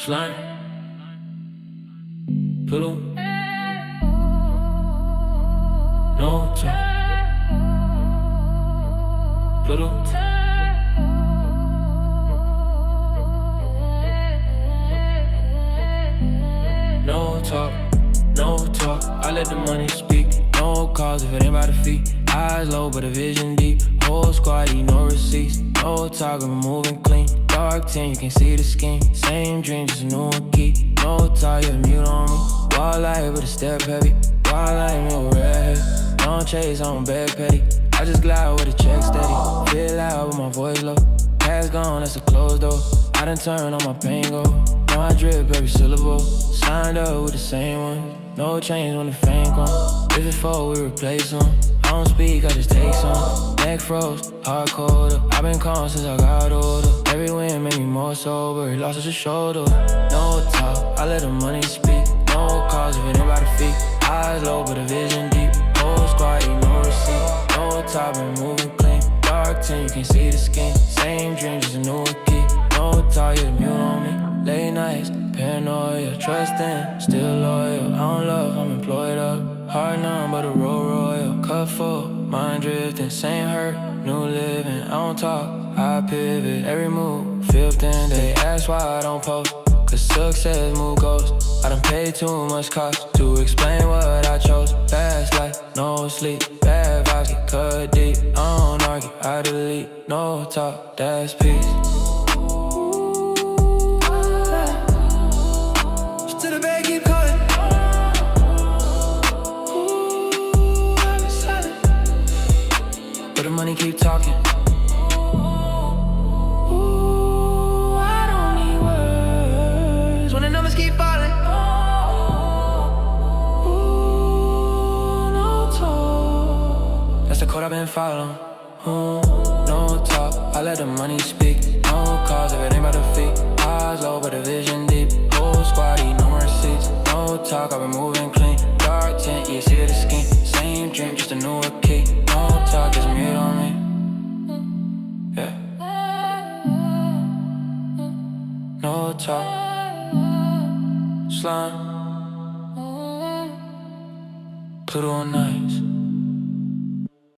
slime, pillow, no talk, pillow, no talk, no talk. I let the money speak. No calls if it ain't by the feet. Eyes low but a vision deep. Whole squad eat no receipts. No talk, I'm moving clean. Dark 10, you can see the scheme. Same dream, just a new one key. No talk, you're mute on me. Wildlife, but a step heavy. Wildlife, no red hair. Don't chase, I don't beg petty. I just glide with a check steady. Feel loud with my voice low. Cash gone, that's a closed door. I done turn on my pain go. Now I drip every syllable. Signed up with the same one. No change when the fame come. If it's four, we replace them. I don't speak, I just take some. Neck froze, heart colder. I've been calm since I got older. Every win made me more sober. He lost his shoulder. No talk, I let the money speak. No calls if it ain't by the feet. Eyes low, but a vision deep. Whole squad eat no receipt. No top, been moving clean. Dark 10, you can see the skin. Same dream, just a new key. No talk, you're mute on me. Late nights, paranoia, trusting, still loyal. I don't love, I'm employed up. Hard none, but a roll royal. Cup full, mind drifting, same hurt, new living. I don't talk, I pivot. Every move, feel thin. They ask why I don't post, cause success move ghosts. I done paid too much cost to explain what I chose. Fast life, no sleep, bad vibes get cut deep. I don't argue, I delete, no talk, that's peace. Money keep talking. Ooh, I don't need words when the numbers keep falling. Ooh, no talk. That's the code I've been following. Ooh, no talk. I let the money speak. No calls if it ain't by the feet. Eyes low but a vision deep. Whole squad eat no receipts. No talk, I've been moving clean. Dark tint, you see the skin. Same drink, just a newer key. No talk, just mute on me. Yeah. No talk. Slime. Pluto on nights.